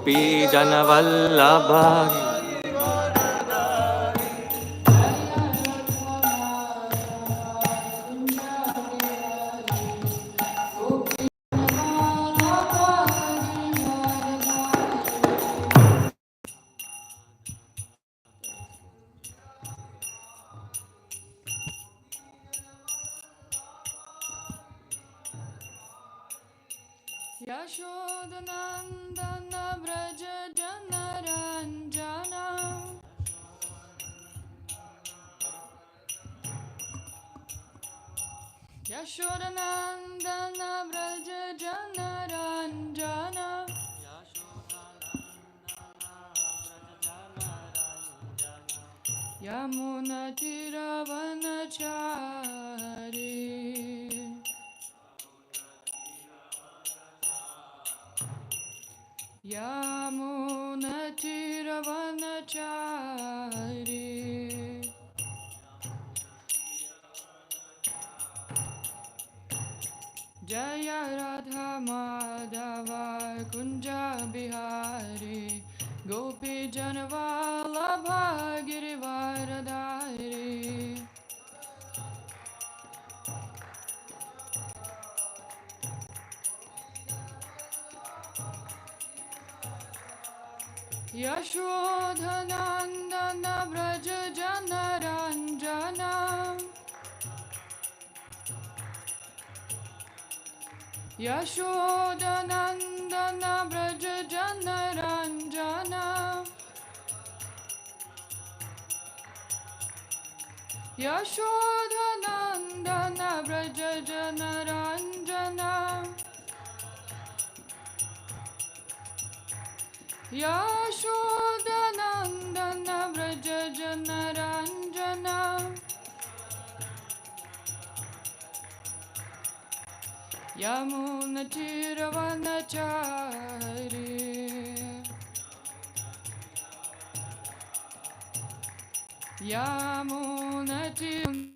Gopi Janavallabha. Yashodanandana Vraja Janaranjana Yashodanandana Vraja Janaranjana Yamuna Tiravanachari Yamuna Tiravanachari Jaya Radha Madhava Kunja Bihari Gopi Janavallabha Girivaradhari Yashodhanandana Vraja Janaranjana Yashodhanandana Vraja Janaranjana Yashodhanandana Vraja Janaranjana Yashodhanandana Vraja Janaranjana Yamuna Tiravanachari Yamuna Tiravanachari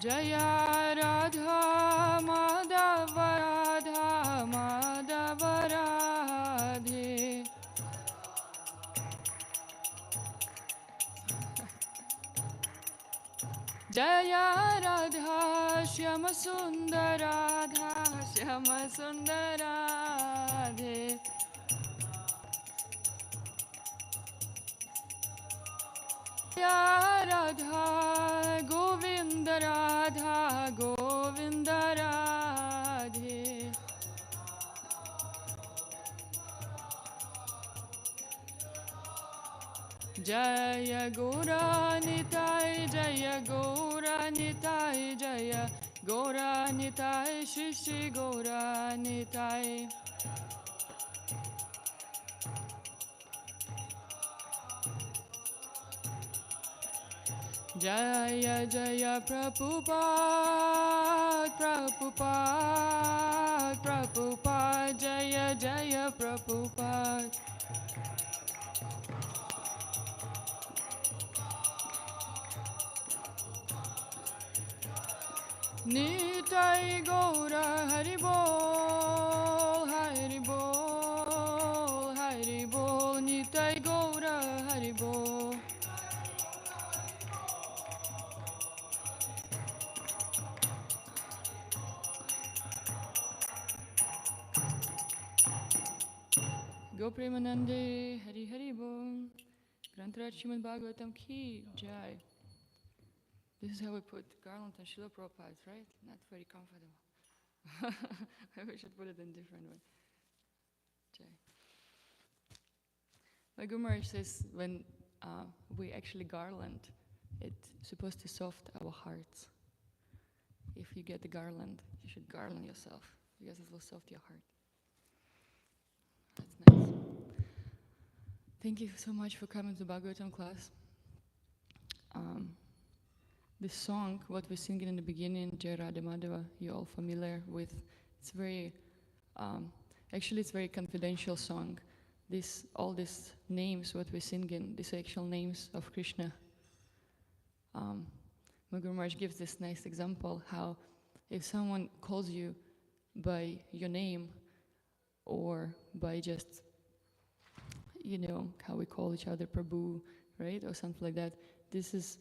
Jaya Radha Madhava Radha Madhava Radhe Jaya Radha Shyama Sundara Radha Shyama Sundara Radhe Jaya Radha Govinda Radha Govinda Radhe Jaya Gauranitai Jaya Gauranitai Jaya Gauranitai Shishi Gauranitai Jaya Jaya Prabhupada Prabhupada Prabhupada Jaya Jaya Prabhupada Nitai Gaura Haribol Haribol Haribol Nitai Gaura Haribol Go Premanande Hari Haribol Grantaraj Śrimad Bhāgavatam Ki Jai. This is how we put garland on Srila Prabhupada's, right? Not very comfortable. Maybe we should put it in a different way. Jai. My Guru Maharaj says when we actually garland, it's supposed to soften our hearts. If you get the garland, you should garland yourself because it will soften your heart. That's nice. Thank you so much for coming to Bhagavatam class. This song, what we sing in the beginning, Jai Radha Madhava, you're all familiar with. It's very, actually it's very confidential song. All these names, what we sing in, these actual names of Krishna. My Guru Maharaj gives this nice example how if someone calls you by your name or by just, how we call each other Prabhu, right? Or something like that, this is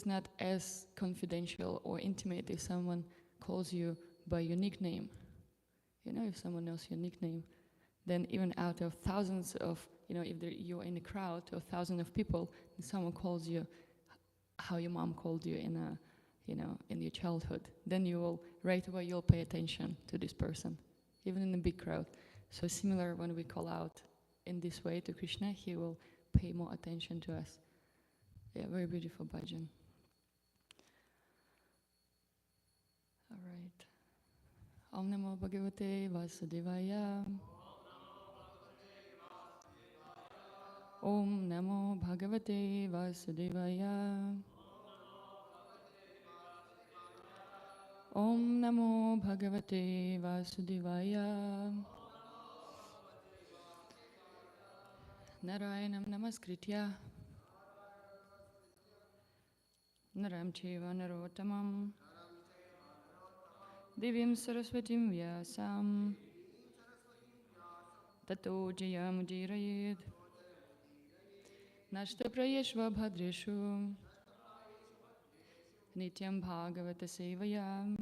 not as confidential or intimate if someone calls you by your nickname. If someone knows your nickname, then even out of thousands of, if you're in a crowd of thousands of people, and someone calls you how your mom called you in your childhood, then right away you'll pay attention to this person, even in a big crowd. So similar, when we call out in this way to Krishna, he will pay more attention to us. Yeah, very beautiful bhajan. All right. Om Namo Bhagavate Vasudevaya. Om Namo Bhagavate Vasudevaya. Om Namo Bhagavate Vasudevaya. Narayanam Namaskritya Naram Cheva Narottamam Divyam Saraswatim Vyasam Tato Jayam Jirayed Nashta Prayeshva Bhadreshu Nityam Bhagavata Sevayam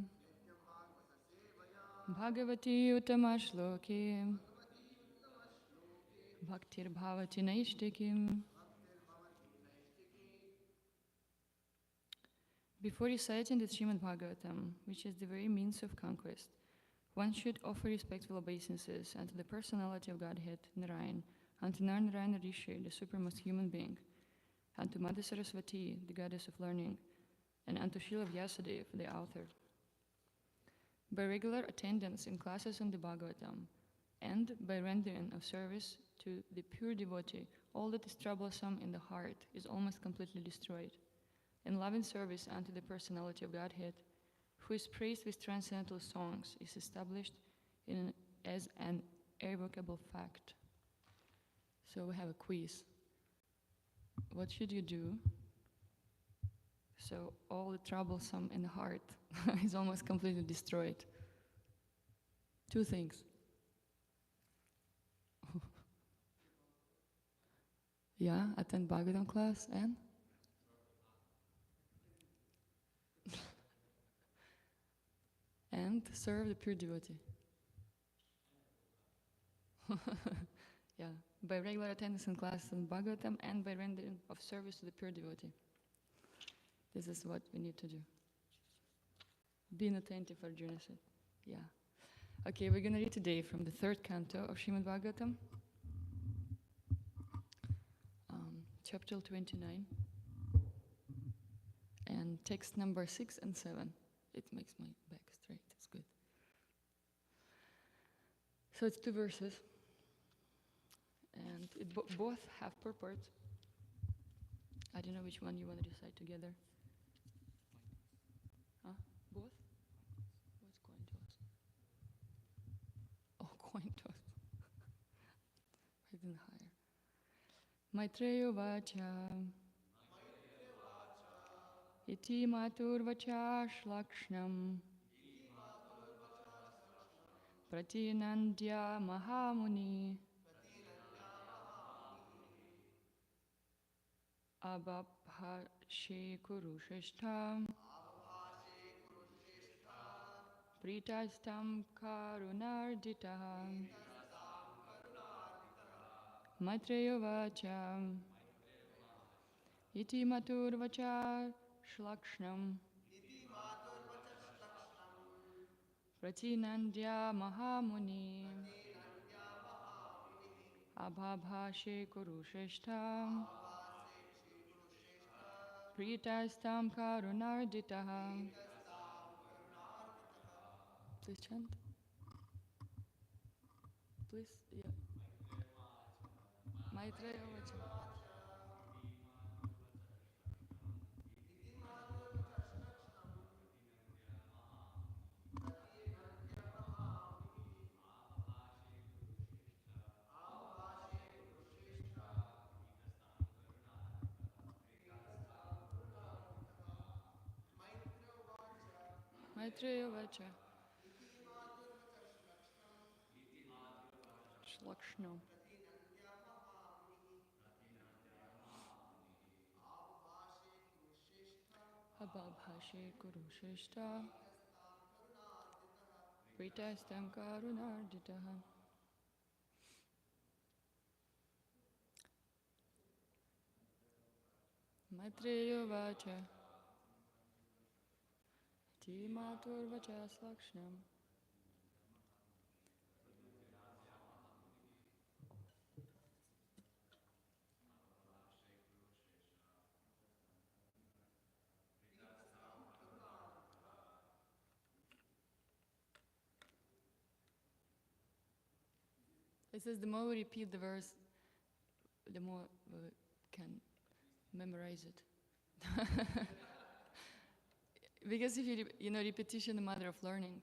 Bhagavati Uttamashloke Bhaktir Bhavati Naishtikim. Before reciting the Śrimad Bhāgavatam, which is the very means of conquest, one should offer respectful obeisances unto the personality of Godhead, Narayan, unto Narayana Rishi, the supremest human being, unto Mother Saraswati, the goddess of learning, and unto Srila Vyasadeva, the author. By regular attendance in classes on the Bhagavatam, and by rendering of service to the pure devotee, all that is troublesome in the heart is almost completely destroyed. And loving service unto the personality of Godhead, who is praised with transcendental songs, is established as an irrevocable fact. So we have a quiz. What should you do so all the troublesome in the heart is almost completely destroyed? 2 things. Yeah, attend Bhagavatam class and? And serve the pure devotee. Yeah, by regular attendance in classes in Bhagavatam and by rendering of service to the pure devotee. This is what we need to do. Being attentive, Arjuna said. Yeah. Okay, we're going to read today from the 3rd canto of Śrimad Bhāgavatam, chapter 29, and text number 6 and 7. It makes my back straight, it's good. So it's 2 verses, and both have purport. I don't know which one you want to recite together. Huh? Both? What's coin toss? Oh, coin toss. I didn't hire. Maitreya Vacha Iti Matur Vacha Shlakshnam Pratinandya Mahamuni Abhabhashe Kurushishtam Pritastam Karunarditaham Maitreya Vacha Iti Matur Vacha Shlakshnam Pratinandya Mahamuni Abhabhashe Kurushishtam Pritastam Karunarditaham. Please chant. Please, yeah. Maitreya Vacha. Maitreya Vacha. Shlakshnam. Abhabhashe Kurusheshta. Pritastam Karunarditaha. Maitreya Vacha. Timatur Vacha Slakshnam. It says the more we repeat the verse, the more we can memorize it. Because if repetition the mother of learning.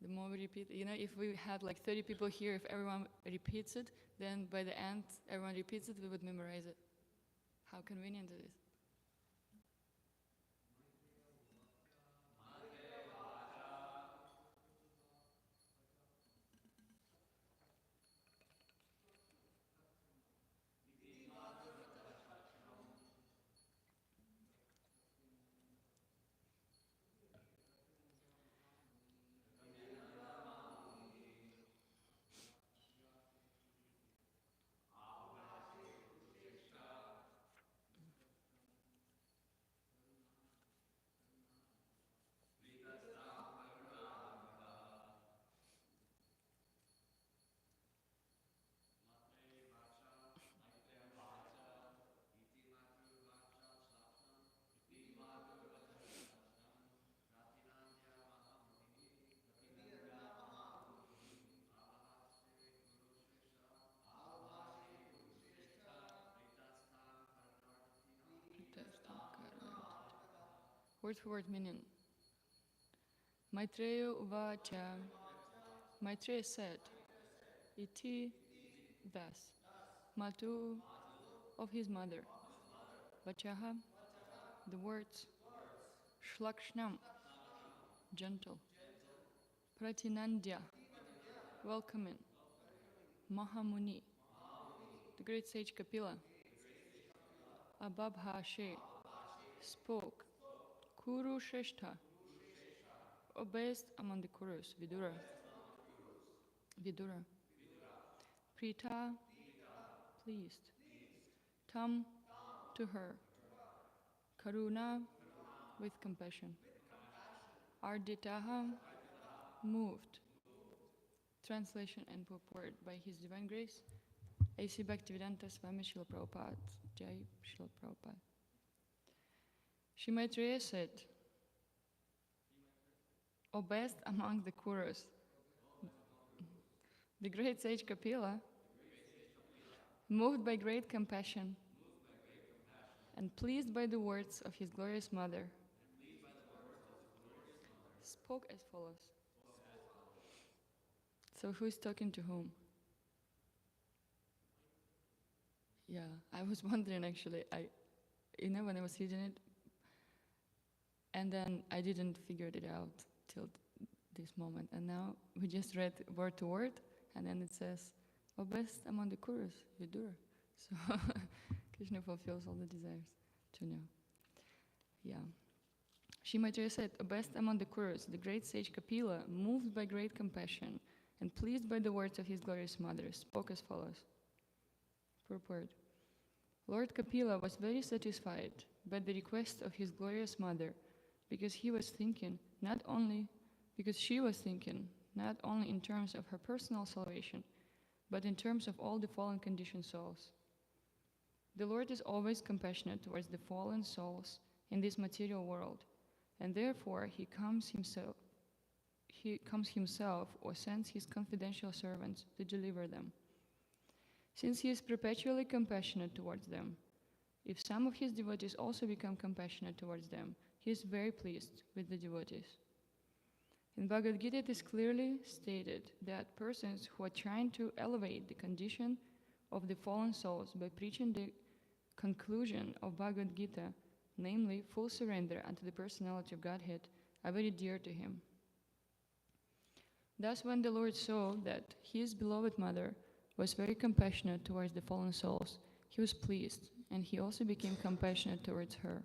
The more we repeat, if we had like 30 people here, if everyone repeats it, then by the end, everyone repeats it, we would memorize it. How convenient it is. Word for word meaning. Maitreya Uvacha. Maitreya said, Iti, thus, Matu, of his mother, Vachaha, the words, Shlakshnam, gentle, Pratinandya, welcoming, Mahamuni, the great sage Kapila, Abhabhashe, spoke, Kuru Shrestha, obeyed among the Kurus, Vidura, Prita, pleased, Tam, to her, Karuna, with compassion, Arditaha, moved. Translation and purport by His Divine Grace, A.C. Bhaktivedanta Swami Srila Prabhupada, Jai Srila Prabhupada. Shri Maitreya said, O best among the Kurus, the great sage Kapila, moved by great compassion and pleased by the words of his glorious mother, spoke as follows. So who is talking to whom? Yeah, I was wondering actually, when I was reading it, and then I didn't figure it out till this moment. And now we just read word to word, and then it says, O best among the Kurus, Vidura. So Krishna fulfills all the desires to know. Yeah. Shri Maitreya said, O best among the Kurus, the great sage Kapila, moved by great compassion and pleased by the words of his glorious mother, spoke as follows. Purport. Lord Kapila was very satisfied by the request of his glorious mother, because she was thinking not only in terms of her personal salvation, but in terms of all the fallen conditioned souls. The Lord is always compassionate towards the fallen souls in this material world, and therefore He comes himself or sends His confidential servants to deliver them. Since He is perpetually compassionate towards them, if some of His devotees also become compassionate towards them, He is very pleased with the devotees. In Bhagavad Gita, it is clearly stated that persons who are trying to elevate the condition of the fallen souls by preaching the conclusion of Bhagavad Gita, namely full surrender unto the personality of Godhead, are very dear to him. Thus, when the Lord saw that his beloved mother was very compassionate towards the fallen souls, he was pleased, and he also became compassionate towards her.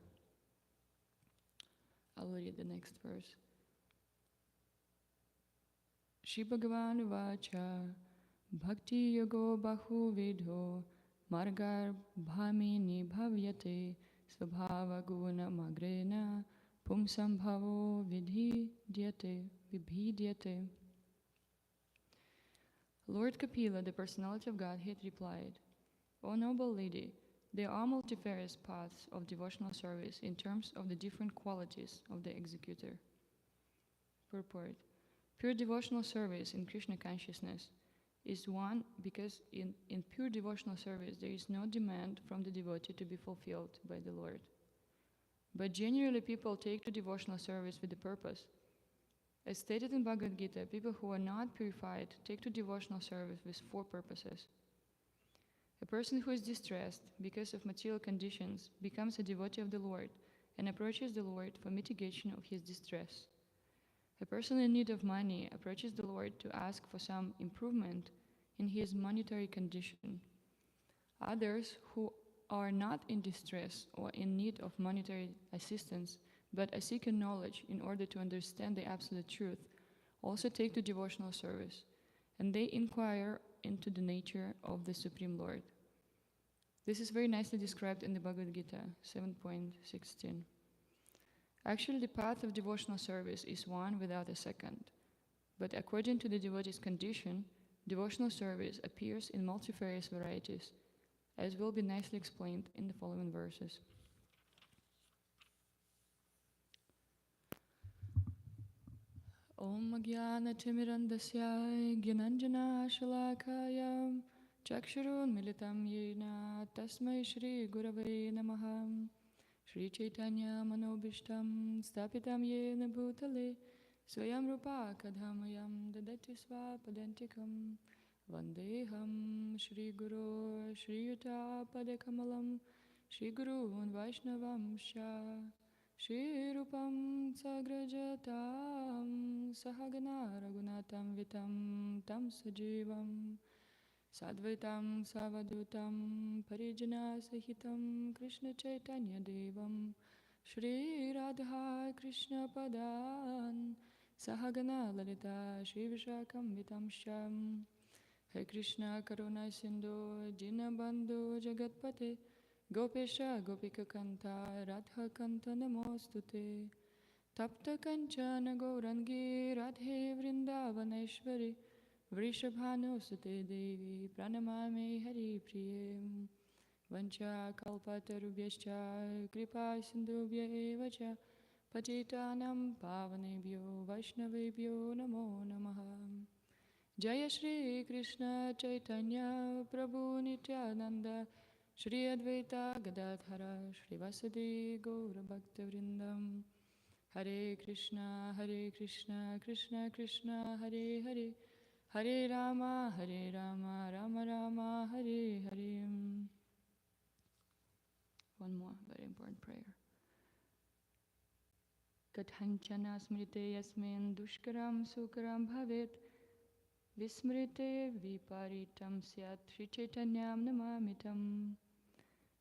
I'll read the next verse. Shri Bhagavan Vacha Bhakti Yogo Bahu Vidho Margar Bhamini Bhavyate Svabhava Guna Magrena Pumsambhavo Vibhidyate. Lord Kapila, the personality of Godhead, replied, O noble lady, there are multifarious paths of devotional service in terms of the different qualities of the executor. Purport. Pure devotional service in Krishna consciousness is one because in pure devotional service there is no demand from the devotee to be fulfilled by the Lord. But generally people take to devotional service with a purpose. As stated in Bhagavad Gita, people who are not purified take to devotional service with 4 purposes. A person who is distressed because of material conditions becomes a devotee of the Lord and approaches the Lord for mitigation of his distress. A person in need of money approaches the Lord to ask for some improvement in his monetary condition. Others who are not in distress or in need of monetary assistance but are seeking knowledge in order to understand the absolute truth also take to devotional service, and they inquire into the nature of the Supreme Lord. This is very nicely described in the Bhagavad Gita 7.16. Actually, the path of devotional service is one without a second, but according to the devotee's condition, devotional service appears in multifarious varieties, as will be nicely explained in the following verses. Om Jnana Timirandasya Gyananjana Shalakaya Chakshurun Militam Yena Tasmai Shri Gurave Namaha Shri Chaitanya Manobishtam Stapitam Yena Bhutale Swayam Rupa Kadhamayam Dadati Svapadantikam Vandeham Shri Guru Shri Yuta Padekamalam Shri Guru Vaishnavam Shah Shri Rupam Sagrajatam Sahagana Raghunatam Vitam Tam Sajivam Sadvaitam Savadutam Parijana Sahitam Krishna Chaitanya Devam Shri Radha Krishna Padan Sahagana Lalita Shri Vishakam Vitam Sham He Krishna Karuna Sindhu Dinabandhu Jagatpate Gopesha Gopika Kanta Radha Kanta Namostute Tapta Kanchana Gaurangi Radhe Vrindavaneshwari Vrishabhanusute Devi Pranamami Hari Priyam Vancha Kalpatarubhyascha Kripa Sindhubhya Evacha Patitanam Pavanebhyo Vaishnavebhyo Namo Namaha Jaya Shri Krishna Chaitanya Prabhu Nityananda Shri Advaita Gadadhara Shri Vasadi Gaura Bhakta Vrindam Hare Krishna Krishna Krishna Hare Hare Hare Rama Rama Rama Hare Hare. One more very important prayer. Kathanchana smrite yasmin dushkaram sukaram bhavet vismrite viparitam syat Shri Chaitanyam namamitam.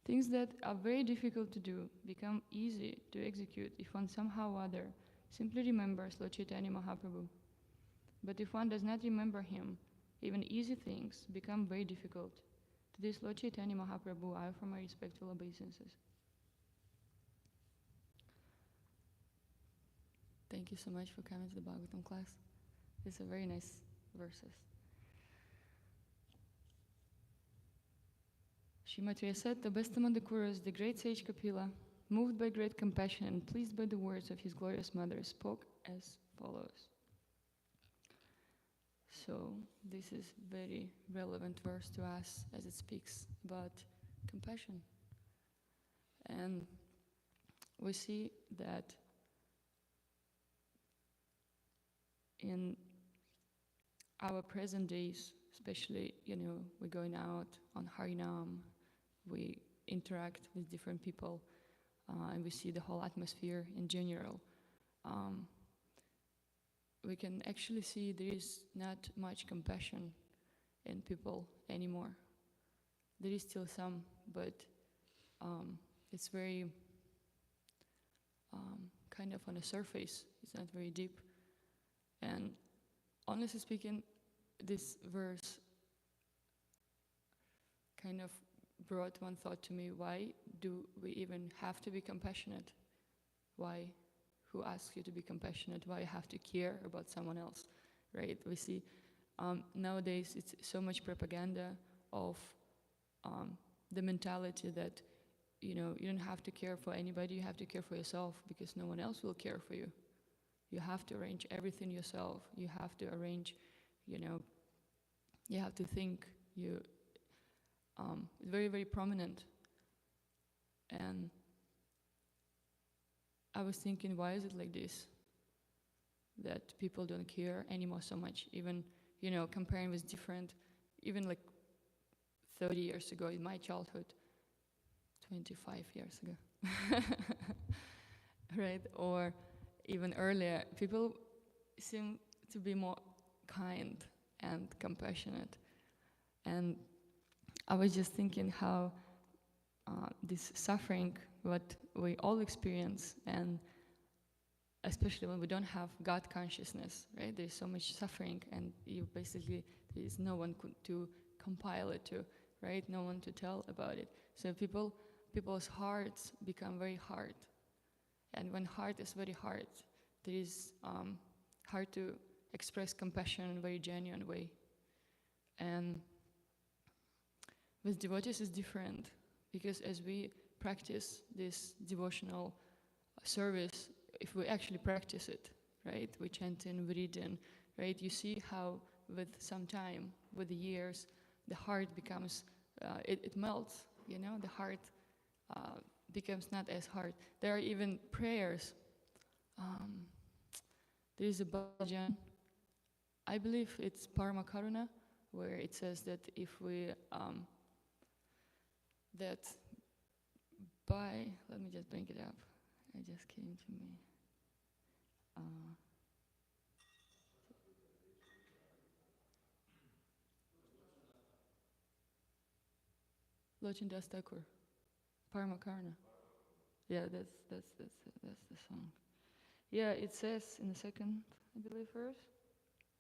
Things that are very difficult to do become easy to execute if one somehow or other simply remembers Lord Chaitanya Mahaprabhu. But if one does not remember him, even easy things become very difficult. To this Lord Chaitanya Mahaprabhu, I offer my respectful obeisances. Thank you so much for coming to the Bhagavatam class. These are very nice verses. Shrimatri said, the best among the Kurus, the great sage Kapila, moved by great compassion and pleased by the words of his glorious mother, spoke as follows. So this is very relevant verse to us as it speaks about compassion. And we see that in our present days, especially, we're going out on Harinam, we interact with different people, and we see the whole atmosphere in general. we can actually see there is not much compassion in people anymore. There is still some, but it's very kind of on the surface. It's not very deep. And honestly speaking, this verse kind of brought one thought to me. Why do we even have to be compassionate? Why? Who asks you to be compassionate? Why you have to care about someone else, right? We see nowadays it's so much propaganda of the mentality that, you don't have to care for anybody, you have to care for yourself because no one else will care for you. You have to arrange everything yourself. You have to arrange, you have to think. Very, very prominent. And I was thinking, why is it like this? That people don't care anymore so much. Even, comparing with different, even like 30 years ago in my childhood, 25 years ago, right? Or even earlier, people seem to be more kind and compassionate. And I was just thinking how this suffering, what we all experience, and especially when we don't have God consciousness, right? There's so much suffering, and there is no one to compile it to, right? No one to tell about it. So people's hearts become very hard. And when heart is very hard, there is hard to express compassion in a very genuine way. And with devotees is different, because as we practice this devotional service, if we actually practice it, right? We chant in, we read in, right? You see how with some time, with the years, the heart becomes, it melts, the heart becomes not as hard. There are even prayers. There is a bhajan, I believe it's Parama Karuna, where it says that if we, let me just bring it up. It just came to me. Lochindas Thakur, Parama Karuna. Yeah, that's the song. Yeah, it says in the second, I believe, verse,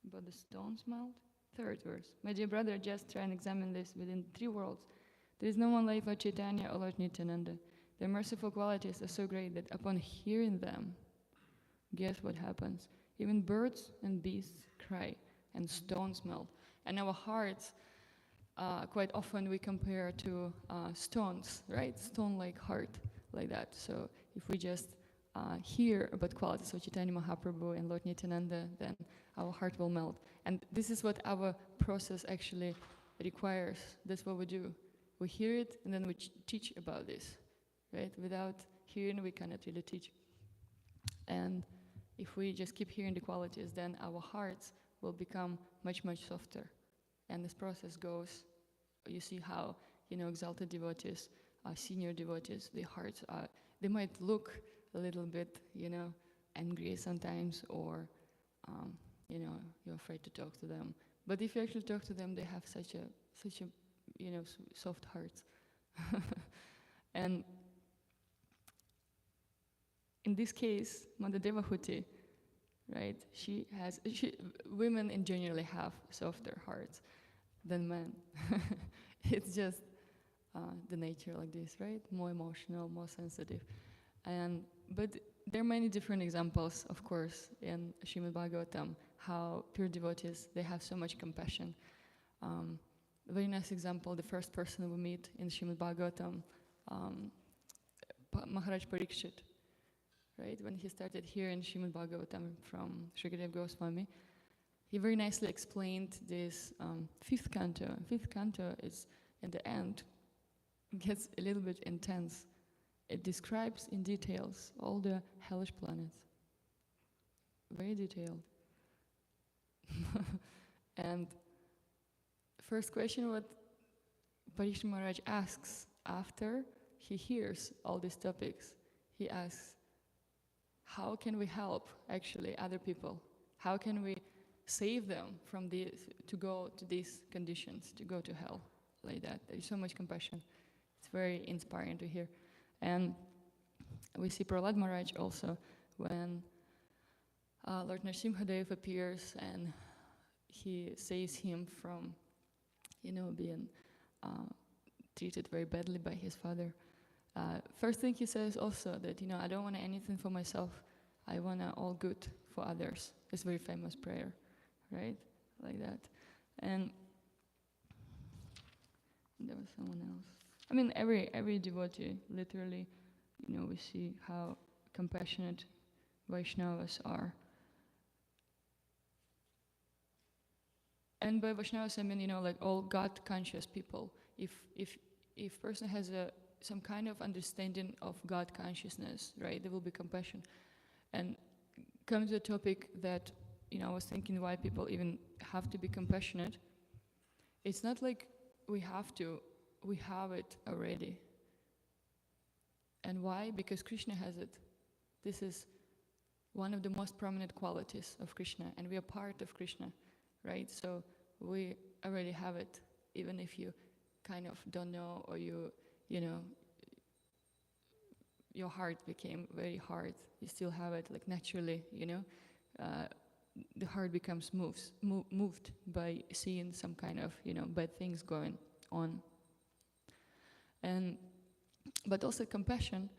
about the stones melt. Third verse. My dear brother, just try and examine this within 3 worlds. There is no one like Lord Chaitanya or Lord Nityananda. Their merciful qualities are so great that upon hearing them, guess what happens? Even birds and beasts cry and stones melt. And our hearts, quite often we compare to stones, right? Stone-like heart, like that. So if we just hear about qualities of Chaitanya Mahaprabhu and Lord Nityananda, then our heart will melt. And this is what our process actually requires. That's what we do. We hear it and then we teach about this, right? Without hearing, we cannot really teach. And if we just keep hearing the qualities, then our hearts will become much, much softer. And this process goes, you see how, exalted devotees, senior devotees, their hearts are, they might look a little bit, angry sometimes, or, you're afraid to talk to them. But if you actually talk to them, they have such a soft hearts. And in this case, Mother Devahuti, right? Women in generally have softer hearts than men. It's just the nature like this, right? More emotional, more sensitive. But there are many different examples, of course, in Śrimad Bhāgavatam, how pure devotees, they have so much compassion. A very nice example, the first person we meet in Śrimad Bhāgavatam, Maharaj Parikshit, right? When he started hearing Śrimad Bhāgavatam from Shrikadeva Goswami, he very nicely explained this 5th canto. 5th canto is, in the end, gets a little bit intense. It describes in details all the hellish planets. Very detailed. And first question what Parikshit Maharaj asks after he hears all these topics, he asks, how can we help actually other people? How can we save them from to go to these conditions, to go to hell like that? There is so much compassion. It's very inspiring to hear. And we see Prahlad Maharaj also when Lord Nrsimhadev appears and he saves him from, being treated very badly by his father. First thing he says also that, I don't want anything for myself. I want all good for others. It's a very famous prayer, right? Like that. And there was someone else. I mean, every devotee, literally, we see how compassionate Vaishnavas are. And by Vaishnavas, I mean, like all God-conscious people. If person has some kind of understanding of God consciousness, right, there will be compassion. And coming to the topic that, I was thinking why people even have to be compassionate. It's not like we have to, we have it already. And why? Because Krishna has it. This is one of the most prominent qualities of Krishna, and we are part of Krishna, right? So we already have it, even if you kind of don't know, or your heart became very hard, you still have it, like naturally, the heart becomes moved by seeing some kind of, bad things going on. But also compassion,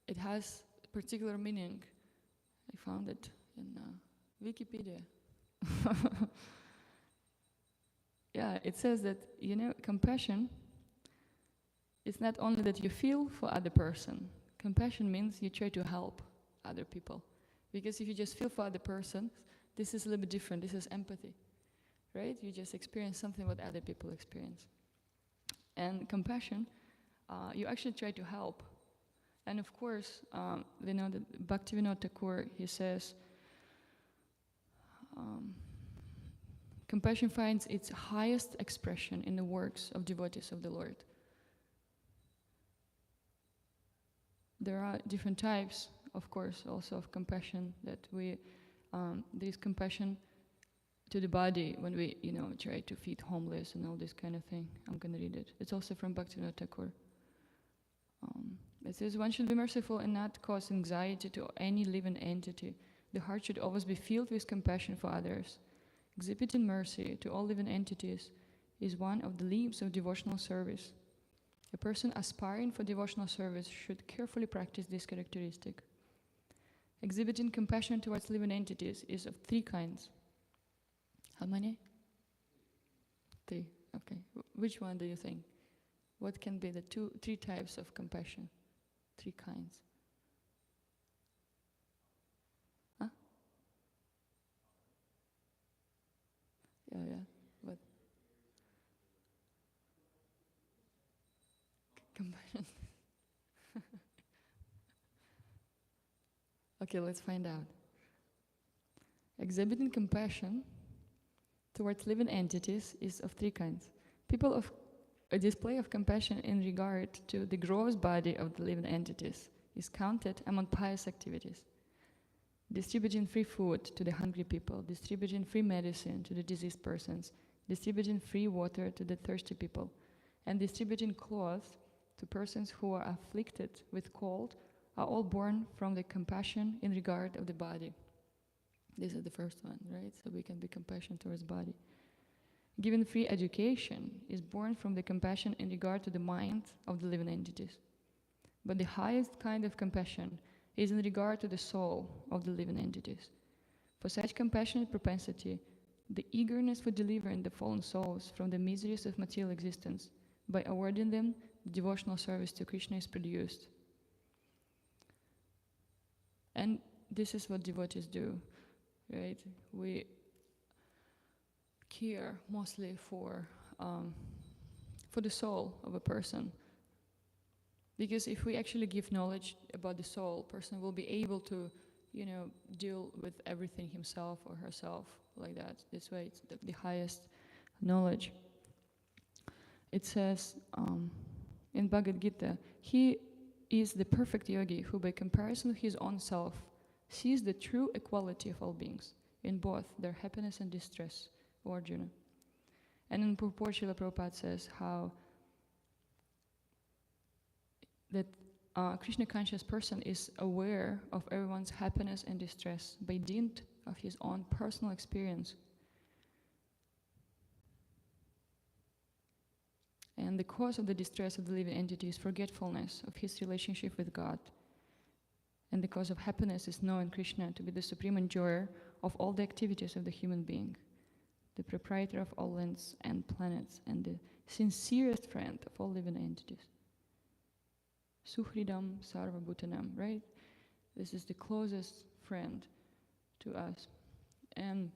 it has particular meaning. I found it in Wikipedia. Yeah, it says that, compassion is not only that you feel for other person. Compassion means you try to help other people. Because if you just feel for other person, this is a little bit different. This is empathy, right? You just experience something what other people experience. And compassion, you actually try to help. And of course, we know that Bhaktivinoda Thakur, he says, compassion finds its highest expression in the works of devotees of the Lord. There are different types, of course, also of compassion that there is compassion to the body when we, try to feed homeless and all this kind of thing. I'm going to read it. It's also from Bhaktivinoda Thakur. It says, one should be merciful and not cause anxiety to any living entity. The heart should always be filled with compassion for others. Exhibiting mercy to all living entities is one of the leaves of devotional service. A person aspiring for devotional service should carefully practice this characteristic. Exhibiting compassion towards living entities is of three kinds. How many? Three. Okay. Which one do you think? What can be the three types of compassion? Three kinds. Huh? Yeah. What? Compassion. Okay, let's find out. Exhibiting compassion towards living entities is of three kinds. A display of compassion in regard to the gross body of the living entities is counted among pious activities. Distributing free food to the hungry people, distributing free medicine to the diseased persons, distributing free water to the thirsty people, and distributing clothes to persons who are afflicted with cold are all born from the compassion in regard of the body. This is the first one, right? So we can be compassionate towards body. Giving free education is born from the compassion in regard to the mind of the living entities. But the highest kind of compassion is in regard to the soul of the living entities. For such compassionate propensity, the eagerness for delivering the fallen souls from the miseries of material existence by awarding them the devotional service to Krishna is produced. And this is what devotees do, right? We care mostly for the soul of a person. Because if we actually give knowledge about the soul, person will be able to, deal with everything himself or herself like that. This way it's the highest knowledge. It says in Bhagavad Gita, he is the perfect yogi who by comparison with his own self sees the true equality of all beings. in both their happiness and distress, O Arjuna. And in purport, Srila Prabhupada says how that Krishna conscious person is aware of everyone's happiness and distress by dint of his own personal experience. And the cause of the distress of the living entity is forgetfulness of his relationship with God. And the cause of happiness is knowing Krishna to be the supreme enjoyer of all the activities of the human being, the proprietor of all lands and planets, and the sincerest friend of all living entities. Suhridam sarva bhutanam, right? This is the closest friend to us. And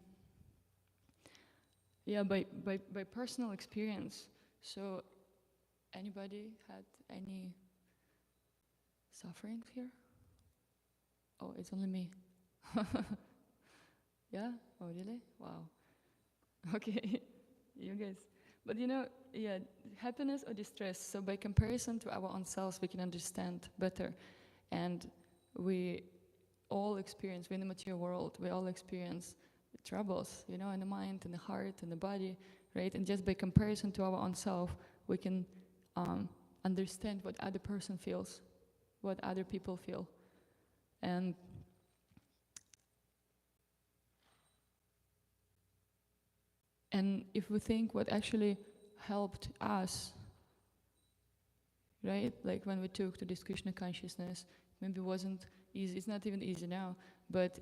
yeah, by personal experience, so anybody had any sufferings here? Oh, it's only me. Yeah? Oh, really? Wow. Okay, you guys. But yeah, happiness or distress, so by comparison to our own selves, we can understand better. And we all experience, we're in the material world, we all experience troubles, in the mind, in the heart, in the body, right? And just by comparison to our own self, we can understand what other person feels, what other people feel. And if we think what actually helped us, right? Like when we took to this Krishna consciousness, maybe it wasn't easy, it's not even easy now, but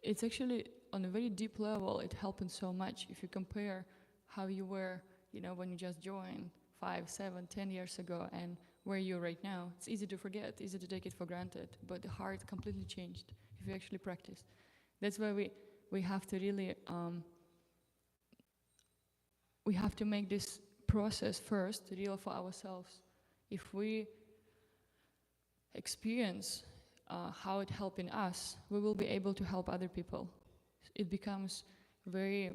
it's actually on a very deep level, it helped so much. If you compare how you were, when you just joined 5, 7, 10 years ago and where you're right now, it's easy to forget, easy to take it for granted, but the heart completely changed if you actually practice. That's why we have to really, we have to make this process first real for ourselves. If we experience how it helping us, we will be able to help other people. It becomes very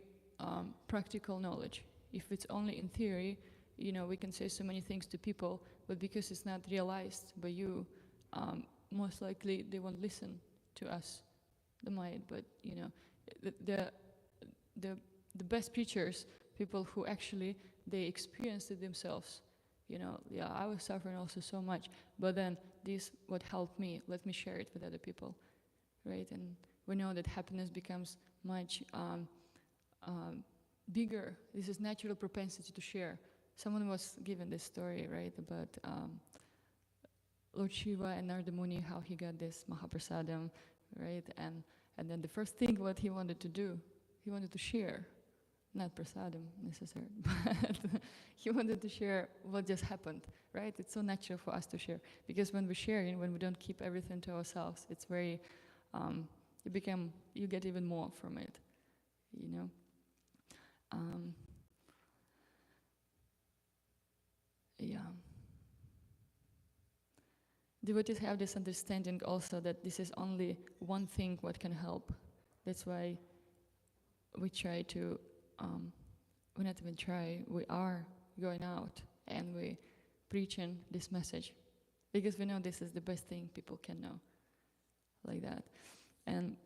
practical knowledge. If it's only in theory, we can say so many things to people, but because it's not realized by you, most likely they won't listen to us. They might, but the best preachers, people who actually, they experienced it themselves. Yeah, I was suffering also so much, but then this what helped me, let me share it with other people, right? And we know that happiness becomes much bigger. This is natural propensity to share. Someone was given this story, right, about Lord Shiva and Narada Muni, how he got this Mahaprasadam, right? And then the first thing what he wanted to do, he wanted to share. Not prasadam necessarily, but he wanted to share what just happened, right? It's so natural for us to share, because when we share, when we don't keep everything to ourselves, it's very, you get even more from it, Yeah. Devotees have this understanding also that this is only one thing what can help. That's why we try to we not even try, we are going out and we preaching this message, because we know this is the best thing people can know, like that. And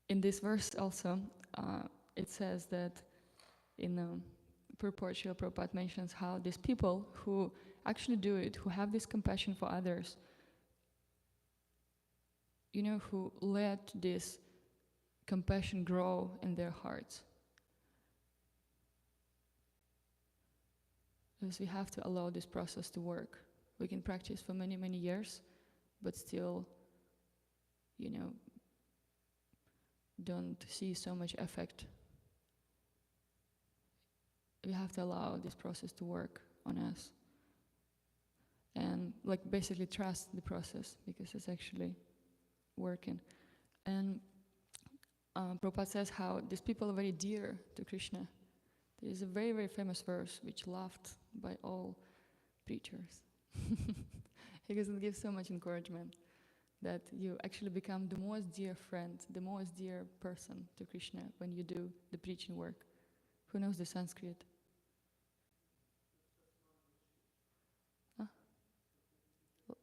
in this verse also, it says that in purport, Srila Prabhupada mentions how these people who actually do it, who have this compassion for others, who let this compassion grow in their hearts. Because we have to allow this process to work. We can practice for many, many years, but still, don't see so much effect. We have to allow this process to work on us. And basically trust the process, because it's actually working. And Prabhupada says how these people are very dear to Krishna. There is a very, very famous verse which loved by all preachers. Because it gives so much encouragement that you actually become the most dear friend, the most dear person to Krishna when you do the preaching work. Who knows the Sanskrit?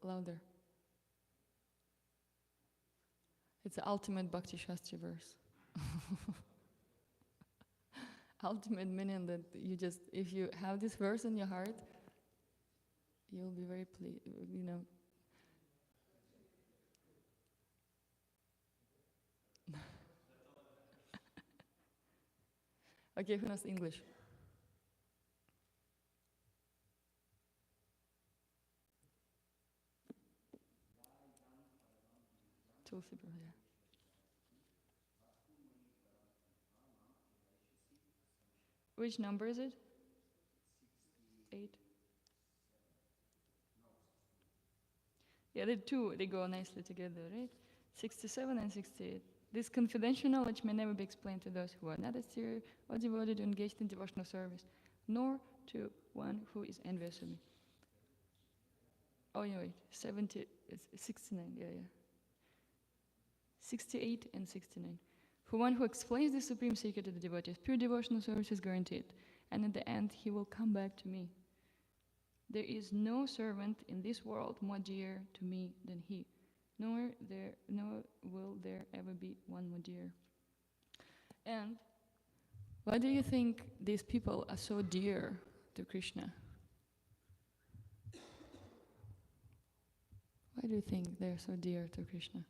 Louder. It's the ultimate Bhakti Shastri verse. Ultimate meaning that you just, if you have this verse in your heart, you'll be very pleased, you know. Okay, who knows English? Tulsi, yeah. Which number is it? 8. Yeah, the two, they go nicely together, right? 67 and 68. This confidential knowledge may never be explained to those who are not austere or devoted or engaged in devotional service, nor to one who is envious of me. Oh, yeah, wait, 69, yeah. 68 and 69. For one who explains the supreme secret to the devotees, pure devotional service is guaranteed, and in the end he will come back to me. There is no servant in this world more dear to me than he, nor will there ever be one more dear. And why do you think these people are so dear to Krishna? Why do you think they're so dear to Krishna?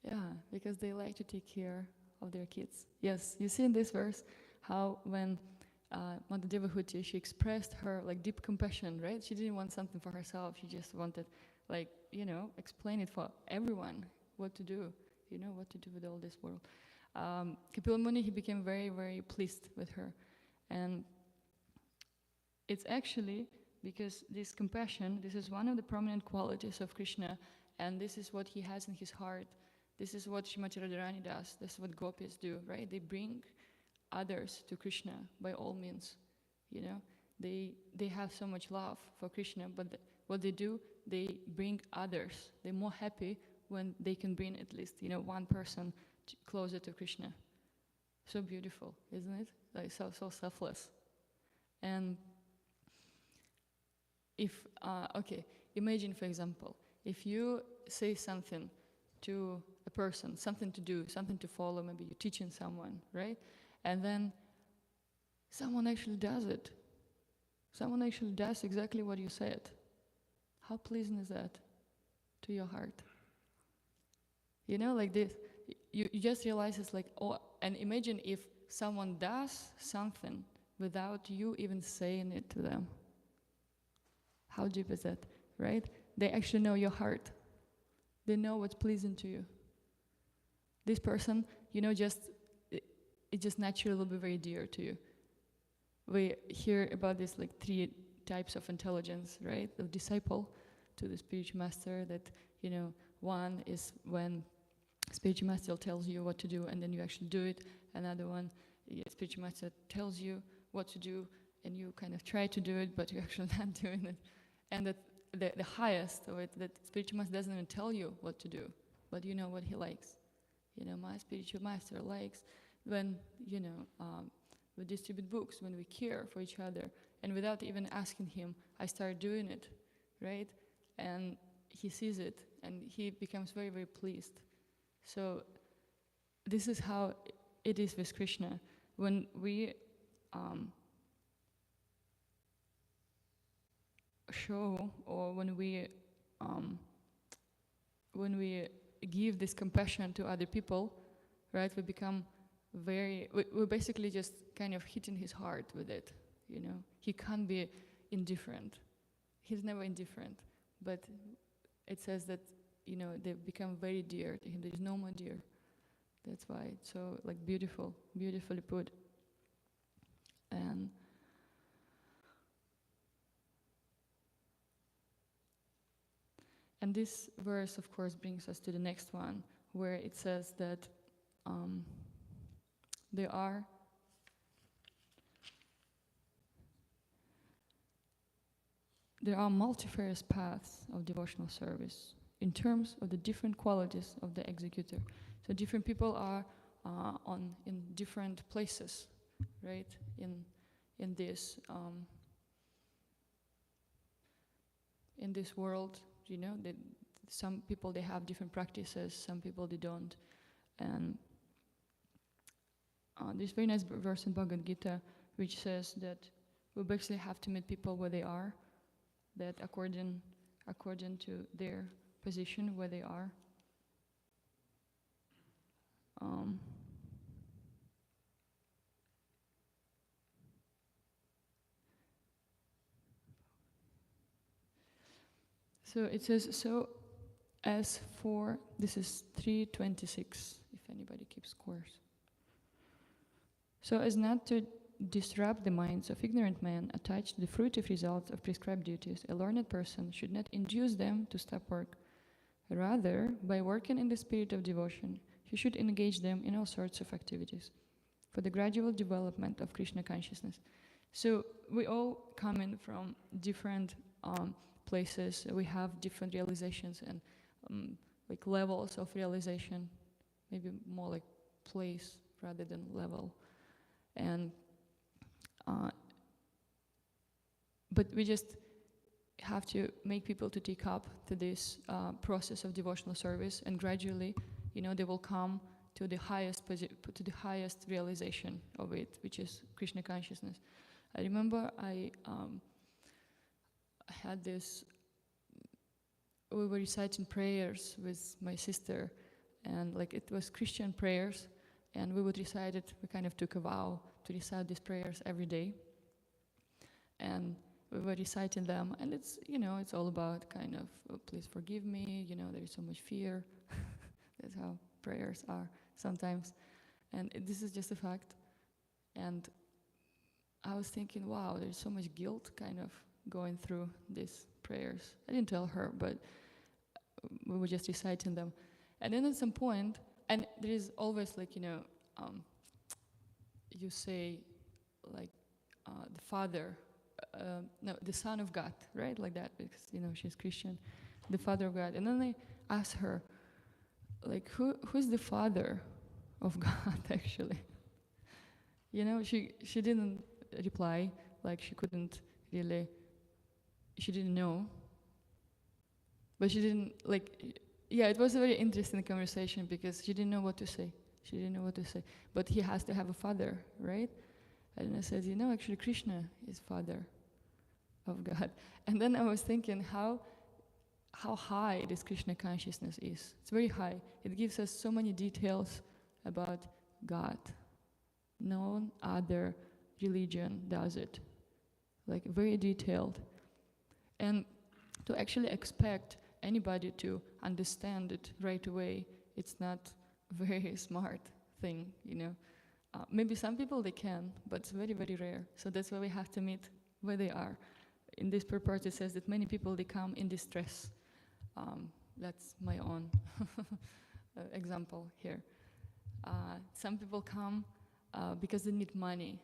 Yeah, because they like to take care of their kids. Yes, you see in this verse how when Mother Devahuti, she expressed her like deep compassion, right? She didn't want something for herself. She just wanted, like, you know, explain it for everyone what to do, you know, what to do with all this world. Kapila Muni, he became very, very pleased with her. And it's actually because this compassion, this is one of the prominent qualities of Krishna, and this is what he has in his heart. This is what Srimati Radharani does. This is what gopis do, right? They bring others to Krishna by all means. You know, they have so much love for Krishna, but what they do, they bring others. They're more happy when they can bring at least, you know, one person closer to Krishna. So beautiful, isn't it? Like so selfless. And if okay, imagine, for example, if you say something to a person, something to do, something to follow, maybe you're teaching someone, right? And then someone actually does it. Someone actually does exactly what you said. How pleasant is that to your heart? You know, like this, you just realize it's like, oh, and imagine if someone does something without you even saying it to them. How deep is that, right? They actually know your heart. They know what's pleasing to you. This person, you know, it just naturally will be very dear to you. We hear about this like 3 types of intelligence, right? The disciple to the spiritual master, that, you know, one is when spiritual master tells you what to do and then you actually do it. Another one, spiritual master tells you what to do and you kind of try to do it, but you're actually not doing it. And that the highest of it, that spiritual master doesn't even tell you what to do, but you know what he likes. You know, my spiritual master likes when, you know, we distribute books, when we care for each other, and without even asking him, I start doing it, right? And he sees it, and he becomes very, very pleased. So this is how it is with Krishna. When we show, or when we give this compassion to other people, right, we become we're basically just kind of hitting his heart with it, you know. He can't be indifferent. He's never indifferent. But it says that, you know, they become very dear to him. There is no more dear. That's why it's so, like, beautifully put. And this verse, of course, brings us to the next one, where it says that there are multifarious paths of devotional service in terms of the different qualities of the executor. So different people are in different places, right? In this. in this world, that some people, they have different practices, some people they don't. And there's a very nice verse in Bhagavad Gita which says that we basically have to meet people where they are, that according to their position where they are. So it says, so as for, this is 326, if anybody keeps scores. So as not to disrupt the minds of ignorant men attached to the fruitive results of prescribed duties, a learned person should not induce them to stop work. Rather, by working in the spirit of devotion, he should engage them in all sorts of activities for the gradual development of Krishna consciousness. So we all come in from different places. We have different realizations and like levels of realization, maybe more like place rather than level. And but we just have to make people to take up to this process of devotional service, and gradually, they will come to the highest realization of it, which is Krishna consciousness. I remember I had this. We were reciting prayers with my sister, and like it was Christian prayers, and we would recite it. We kind of took a vow to recite these prayers every day, and we were reciting them, and it's it's all about kind of please forgive me. There is so much fear. That's how prayers are sometimes, and this is just a fact. And I was thinking, wow, there's so much guilt kind of going through these prayers. I didn't tell her, but we were just reciting them. And then at some point, and there is always like, you say like the Father, no, the Son of God, right? Like that, because, she's Christian, the Father of God. And then I asked her, like, who's the Father of God, actually? She didn't reply, like she couldn't really, she didn't know. But she didn't, it was a very interesting conversation because she didn't know what to say. But he has to have a father, right? And I said, actually Krishna is Father of God. And then I was thinking how high this Krishna consciousness is. It's very high. It gives us so many details about God. No other religion does it. Like very detailed. And to actually expect anybody to understand it right away, it's not a very smart thing, Maybe some people they can, but it's very, very rare. So that's why we have to meet where they are. In this purport it says that many people, they come in distress. That's my own example here. Some people come because they need money,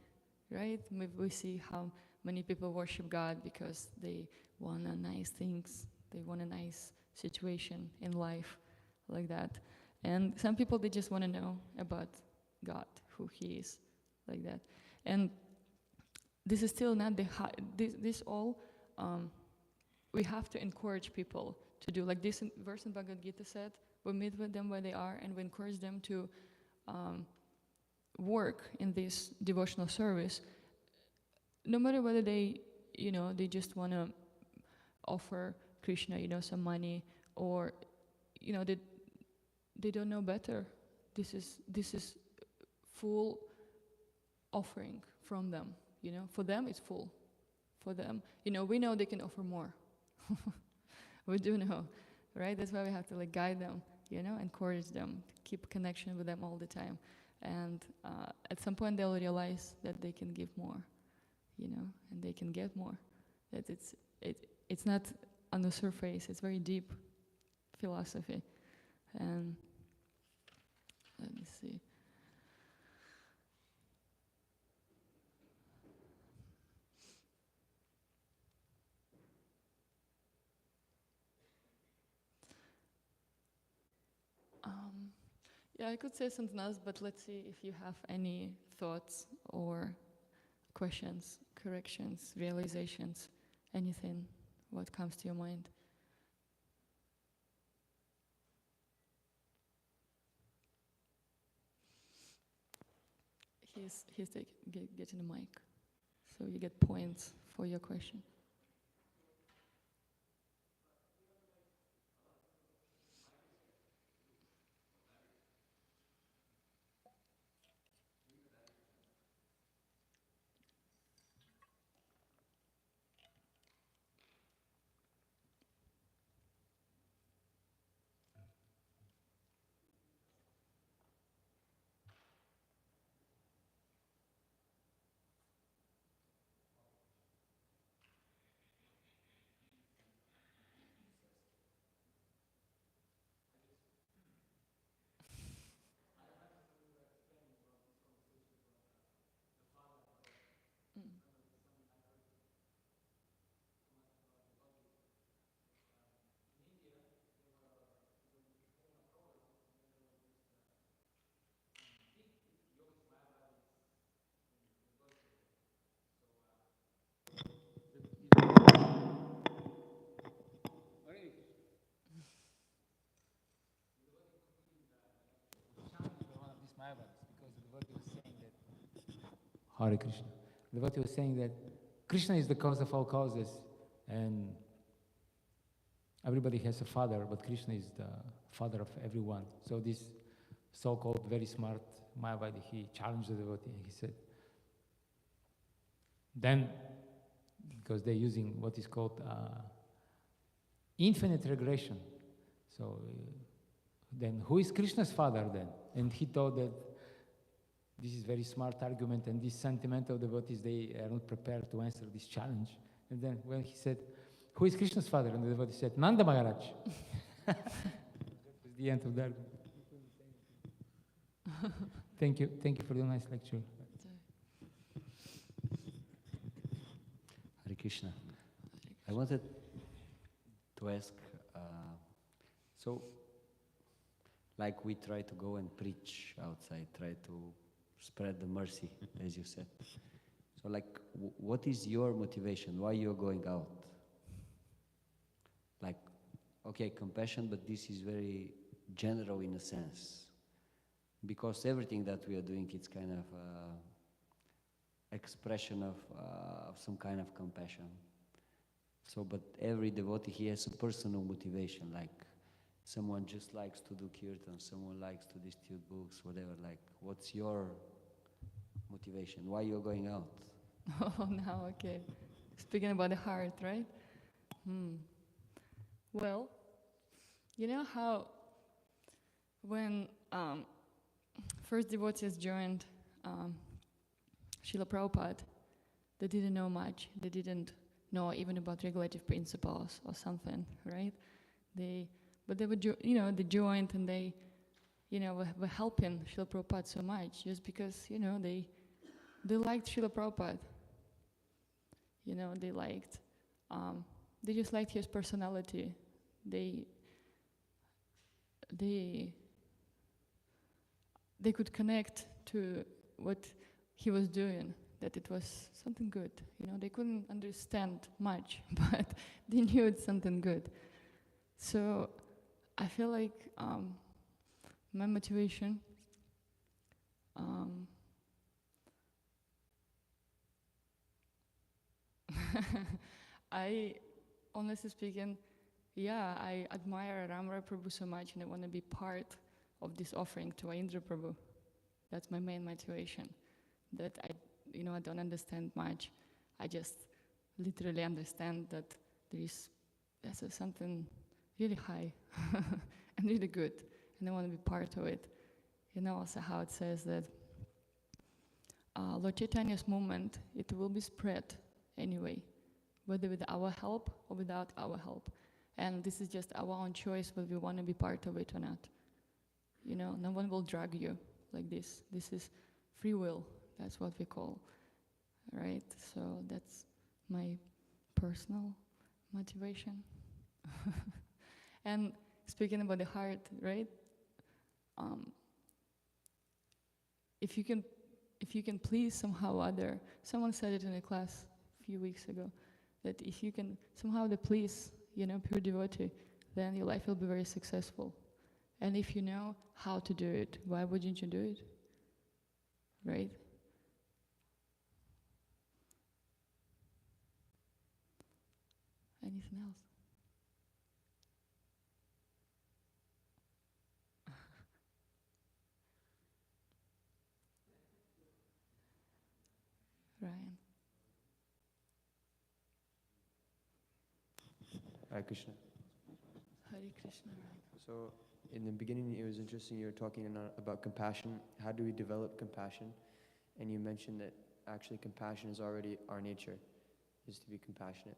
right? Maybe we see how many people worship God because they want nice things, they want a nice situation in life, like that. And some people, they just want to know about God, who He is, like that. And this is still not the high, this all, we have to encourage people to do, like this verse in Bhagavad Gita said, we meet with them where they are and we encourage them to work in this devotional service, no matter whether they, they just want to offer Krishna, some money, or, they don't know better. This is full offering from them, For them, it's full. For them, we know they can offer more. We do know, right? That's why we have to guide them, encourage them, keep connection with them all the time. And at some point they'll realize that they can give more, and they can get more. That it's not on the surface, it's very deep philosophy. And let me see. Yeah, I could say something else, but let's see if you have any thoughts or questions, corrections, realizations, anything what comes to your mind. He's getting a mic, so you get points for your question. Mm. Hare Krishna. The devotee was saying that Krishna is the cause of all causes, and everybody has a father, but Krishna is the father of everyone. So this so-called very smart Mayavadi, he challenged the devotee. He said, then, because they're using what is called infinite regression. So then who is Krishna's father then? And he thought that this is very smart argument, and these sentimental devotees, they are not prepared to answer this challenge. And then when he said, who is Krishna's father? And the devotee said, Nanda Maharaj. That was the end of the argument. Thank you for the nice lecture. Hare Krishna. I wanted to ask, so like we try to go and preach outside, try to spread the mercy, as you said. So like, what is your motivation? Why you're going out? Like, okay, compassion, but this is very general in a sense. Because everything that we are doing, it's kind of expression of some kind of compassion. So, but every devotee, he has a personal motivation, like someone just likes to do kirtan, someone likes to distribute books, whatever. Like, what's your motivation? Why you're going out? Oh, now, okay. Speaking about the heart, right? Well, you know how when first devotees joined Srila Prabhupada, they didn't know much. They didn't know even about regulative principles or something, right? But they would, they joined and they, were helping Srila Prabhupada so much just because, they liked Srila Prabhupada. They just liked his personality. They could connect to what he was doing, that it was something good. They couldn't understand much, but they knew it's something good. So I feel like my motivation I, honestly speaking, I admire Ramra Prabhu so much, and I want to be part of this offering to Indra Prabhu. That's my main motivation. That I don't understand much. I just literally understand that there's something really high and really good, and I want to be part of it. Also how it says that Lord Chaitanya's movement, it will be spread anyway, whether with our help or without our help. And this is just our own choice whether we want to be part of it or not. No one will drag you like this. This is free will. That's what we call, right? So that's my personal motivation. And speaking about the heart, right? If you can please somehow other, someone said it in a class a few weeks ago, that if you can somehow please, pure devotee, then your life will be very successful. And if you know how to do it, why wouldn't you do it? Right? Anything else? Ryan. Hare Krishna. Hare Krishna, Ryan. So, in the beginning, it was interesting. You were talking about compassion. How do we develop compassion? And you mentioned that actually compassion is already our nature, is to be compassionate.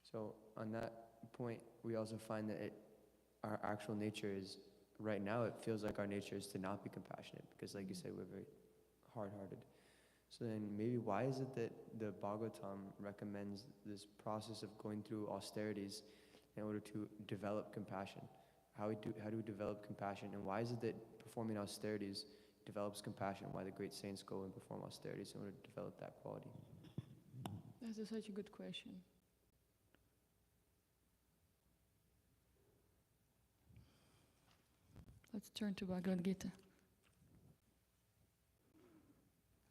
So, on that point, we also find that our actual nature is, right now, it feels like our nature is to not be compassionate because, like you said, we're very hard-hearted. So then maybe why is it that the Bhagavatam recommends this process of going through austerities in order to develop compassion? How do we develop compassion? And why is it that performing austerities develops compassion? Why the great saints go and perform austerities in order to develop that quality? That's such a good question. Let's turn to Bhagavad Gita.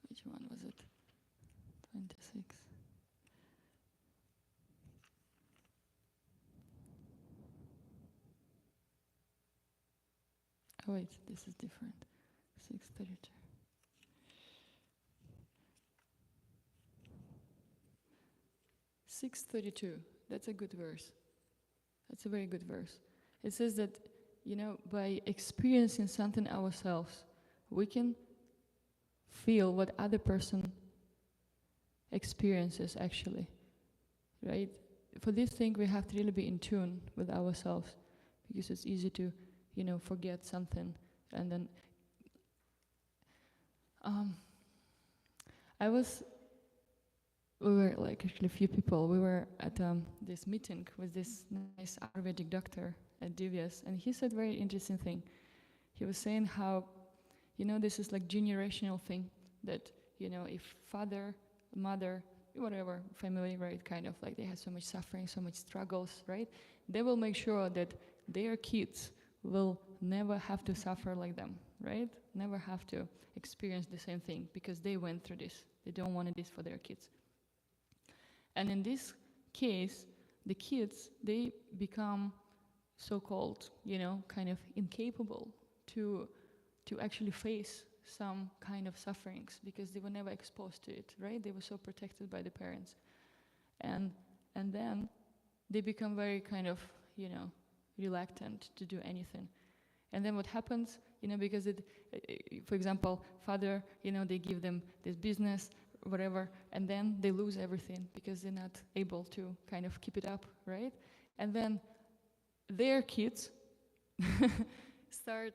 Which one was it? 26. Oh wait, this is different. 632. That's a good verse. That's a very good verse. It says that, by experiencing something ourselves, we can feel what other person experiences actually, right? For this thing, we have to really be in tune with ourselves, because it's easy to, forget something. And then we were like actually a few people, we were at this meeting with this nice Ayurvedic doctor at Divyāngī, and he said very interesting thing. He was saying how, this is like generational thing, that, if father, mother, whatever, family, right, kind of like they have so much suffering, so much struggles, right, they will make sure that their kids will never have to suffer like them, right? Never have to experience the same thing, because they went through this. They don't want this for their kids. And in this case, the kids, they become so-called, kind of incapable to actually face some kind of sufferings, because they were never exposed to it, right? They were so protected by the parents. And then they become very kind of, reluctant to do anything. And then what happens, because for example, father, they give them this business, whatever, and then they lose everything because they're not able to kind of keep it up, right? And then their kids start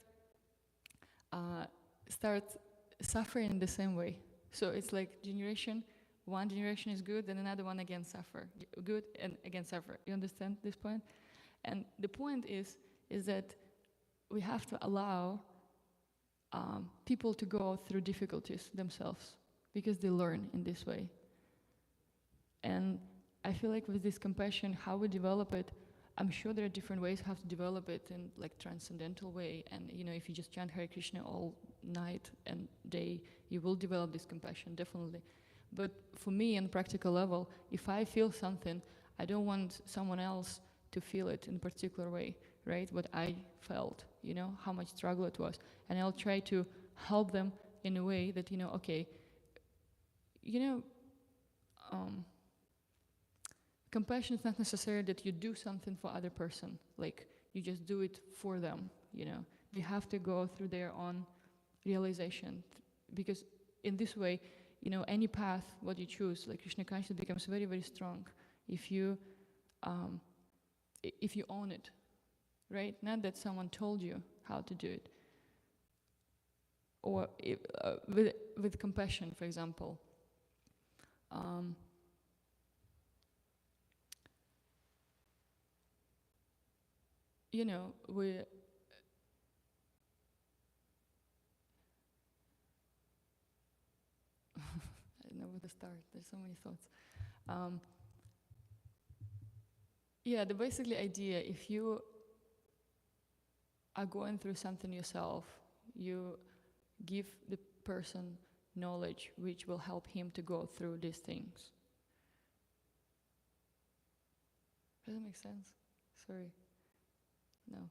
suffering the same way. So it's like one generation is good, and another one again suffer. Good and again suffer. You understand this point? And the point is that we have to allow people to go through difficulties themselves, because they learn in this way. And I feel like with this compassion, how we develop it, I'm sure there are different ways how to develop it in like transcendental way. And if you just chant Hare Krishna all night and day, you will develop this compassion, definitely. But for me, on practical level, if I feel something, I don't want someone else to feel it in a particular way, right? What I felt, how much struggle it was. And I'll try to help them in a way that, okay, compassion is not necessarily that you do something for other person, like you just do it for them, They have to go through their own realization, because in this way, any path, what you choose, like Krishna consciousness becomes very, very strong if you own it, right? Not that someone told you how to do it. Or with compassion, for example, we I don't know where to start. There's so many thoughts. Yeah, the basically idea, if you are going through something yourself, you give the person knowledge which will help him to go through these things. Does that make sense? Sorry. No.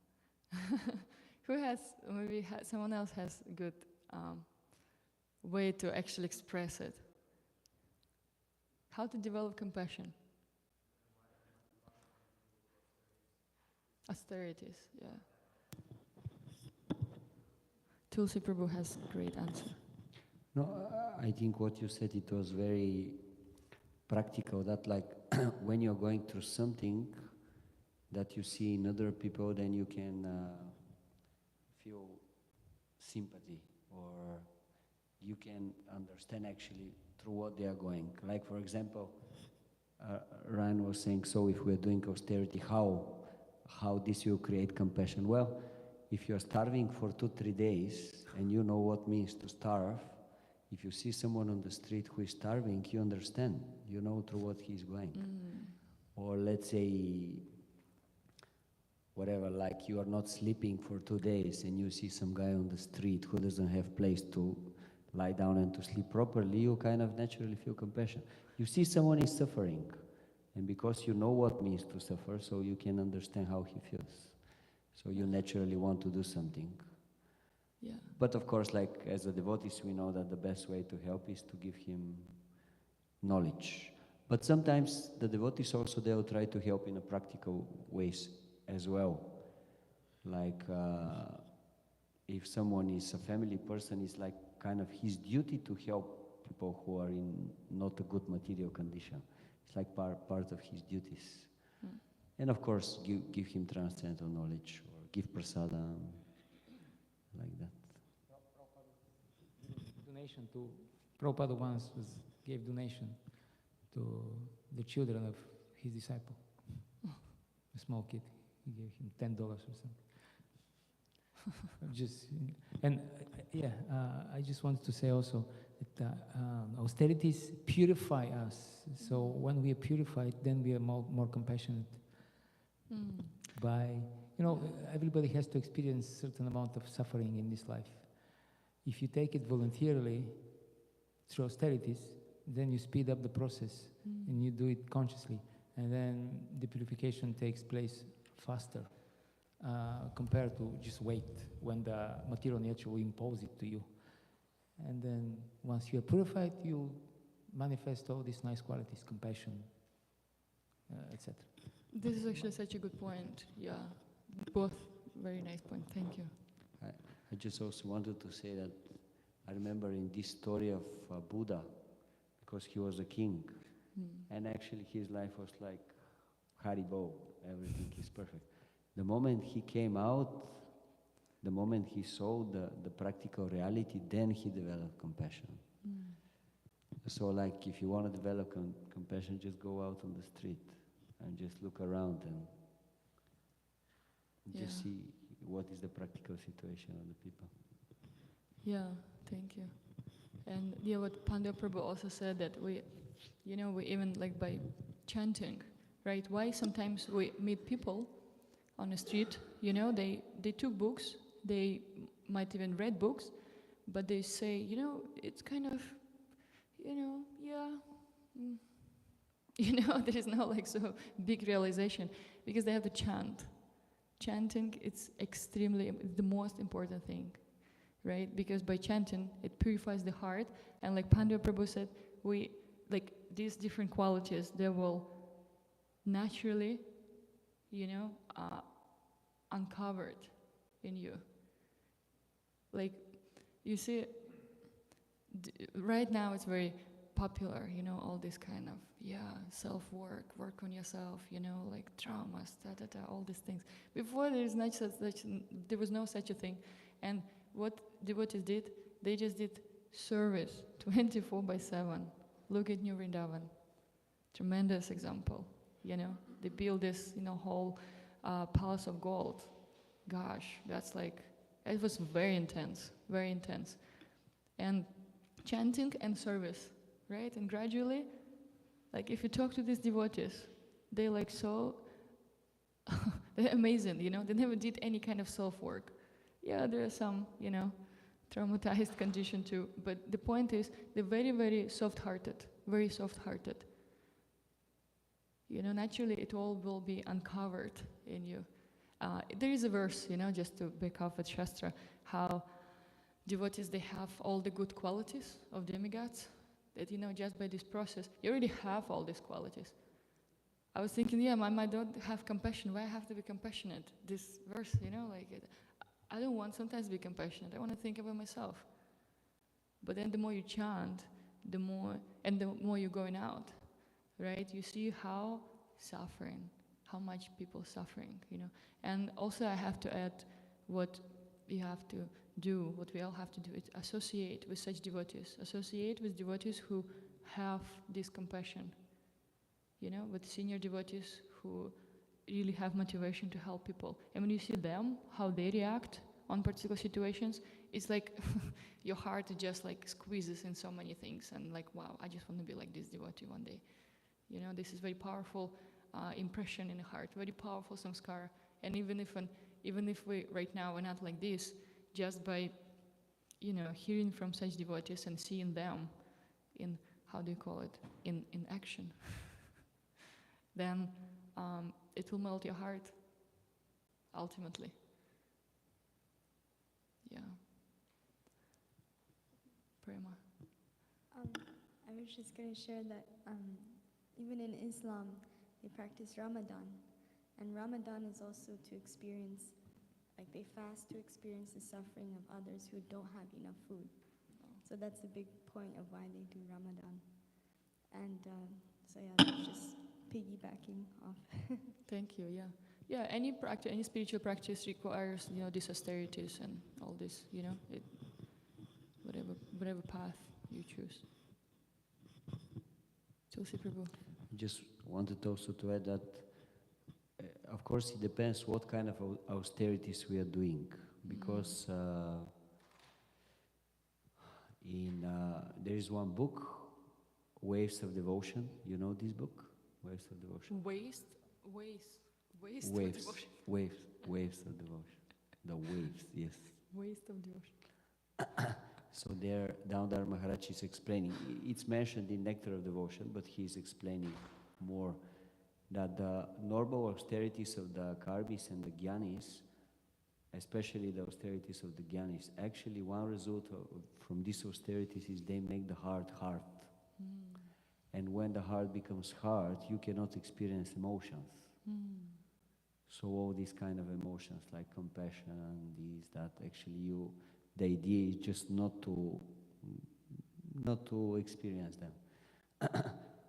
Who has, maybe someone else has a good way to actually express it? How to develop compassion? Austerities, yeah. Tulsi Prabhu has a great answer. No, I think what you said, it was very practical, that like when you're going through something that you see in other people, then you can feel sympathy, or you can understand actually through what they are going. Like for example, Ryan was saying, so if we're doing austerity, how this will create compassion? Well, if you're starving for 2-3 days and you know what it means to starve, if you see someone on the street who is starving, you understand, you know through what he's going. Or let's say, whatever, like you are not sleeping for 2 days and you see some guy on the street who doesn't have place to lie down and to sleep properly, you kind of naturally feel compassion. You see someone is suffering, and because you know what it means to suffer, so you can understand how he feels. So you naturally want to do something. Yeah. But of course, like as a devotees, we know that the best way to help is to give him knowledge. But sometimes the devotees also, they will try to help in a practical ways as well. Like if someone is a family person, it's like kind of his duty to help people who are in not a good material condition. It's like part of his duties. And of course, give him transcendental knowledge, or give prasadam, like that. Donation to Prabhupada once gave donation to the children of his disciple, a small kid. He gave him $10 or something. I just wanted to say also that austerities purify us. So when we are purified, then we are more compassionate. By, everybody has to experience a certain amount of suffering in this life. If you take it voluntarily through austerities, then you speed up the process and you do it consciously, and then the purification takes place faster compared to just wait when the material nature will impose it to you. And then once you are purified, you manifest all these nice qualities, compassion, etc. This is actually such a good point. Yeah, both very nice point. Thank you. I just also wanted to say that I remember in this story of Buddha, because he was a king, and actually his life was like Haribo, everything is perfect. The moment he came out, the moment he saw the practical reality, then he developed compassion. So like if you want to develop compassion, just go out on the street and just look around and just see what is the practical situation of the people. Yeah, thank you. And what Pandya Prabhu also said, that we even like by chanting, right? Why sometimes we meet people on the street, they took books, they might even read books, but they say, it's kind of, there is no like so big realization, because they have to chant. Chanting, it's the most important thing, right? Because by chanting, it purifies the heart, and like Pandya Prabhu said, these different qualities, they will naturally, uncovered in you. Like, you see, right now it's very popular, all this kind of, self-work, work on yourself, like traumas, all these things. Before there was no such a thing. And what devotees did, they just did service 24/7. Look at New Vrindavan. Tremendous example, They built this, whole palace of gold. Gosh, that's like, it was very intense, very intense. And chanting and service, right? And gradually, like if you talk to these devotees, they like so They're amazing, you know. They never did any kind of self-work. Yeah, there are some, you know, traumatized condition too. But the point is, they're very, very soft-hearted, very soft-hearted. You know, naturally, it all will be uncovered in you. There is a verse, you know, just to back off with Shastra, how devotees, they have all the good qualities of demigods, that, you know, just by this process, you already have all these qualities. I was thinking, yeah, I don't have compassion. Why I have to be compassionate? This verse, you know, like, I don't want sometimes to be compassionate. I want to think about myself. But then the more you chant, the more you're going out, right? You see how much people suffering, you know. And also I have to add what you have to do, what we all have to do, is associate with such devotees. Associate with devotees who have this compassion, you know, with senior devotees who really have motivation to help people. And when you see them, how they react on particular situations, it's like your heart just like squeezes in so many things, and like, wow, I just want to be like this devotee one day. You know, this is very powerful impression in the heart, very powerful samskara. And even if we right now we're not like this, just by, you know, hearing from such devotees and seeing them in, how do you call it, in action, then it will melt your heart, ultimately. Yeah. Prema. I was just going to share that even in Islam, they practice Ramadan. And Ramadan is also to experience, like they fast to experience the suffering of others who don't have enough food. So that's the big point of why they do Ramadan. And so yeah, that's just piggybacking off. Thank you, yeah. Yeah, any spiritual practice requires, you know, these austerities and all this, you know, whatever path you choose. Tulsi Prabhu. Just wanted also to add that, of course, it depends what kind of austerities we are doing, because there is one book, Waves of Devotion. You know this book, Waves of Devotion? Waves of devotion. Waves of Devotion. The waves, yes. Waves of devotion. So there, Damodar Maharaj is explaining, it's mentioned in Nectar of Devotion, but he's explaining more that the normal austerities of the Karmis and the Jnanis, especially the austerities of the Jnanis, actually one result from these austerities is they make the heart hard. And when the heart becomes hard, you cannot experience emotions. So all these kind of emotions like compassion and these, that actually the idea is just not to experience them.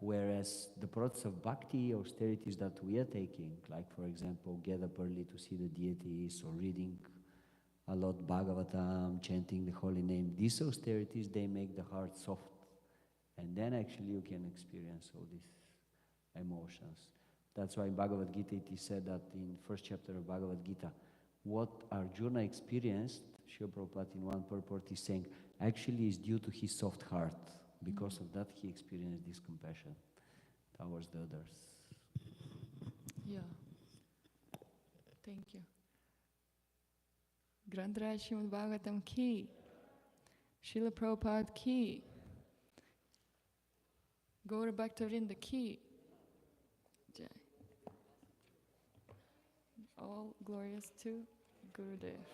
Whereas the process of bhakti, austerities that we are taking, like for example, get up early to see the deities, or reading a lot Bhagavatam, chanting the holy name, these austerities, they make the heart soft. And then actually you can experience all these emotions. That's why in Bhagavad Gita it is said that in first chapter of Bhagavad Gita, what Arjuna experienced, Srila Prabhupada in one purport is saying, actually is due to his soft heart. Because of that he experienced this compassion towards the others. Yeah. Thank you. Grantaraj Śrimad Bhāgavatam ki. Srila Prabhupada ki. Gaura Bhakta-vrinda ki. Jai. All glorious to Gurudev.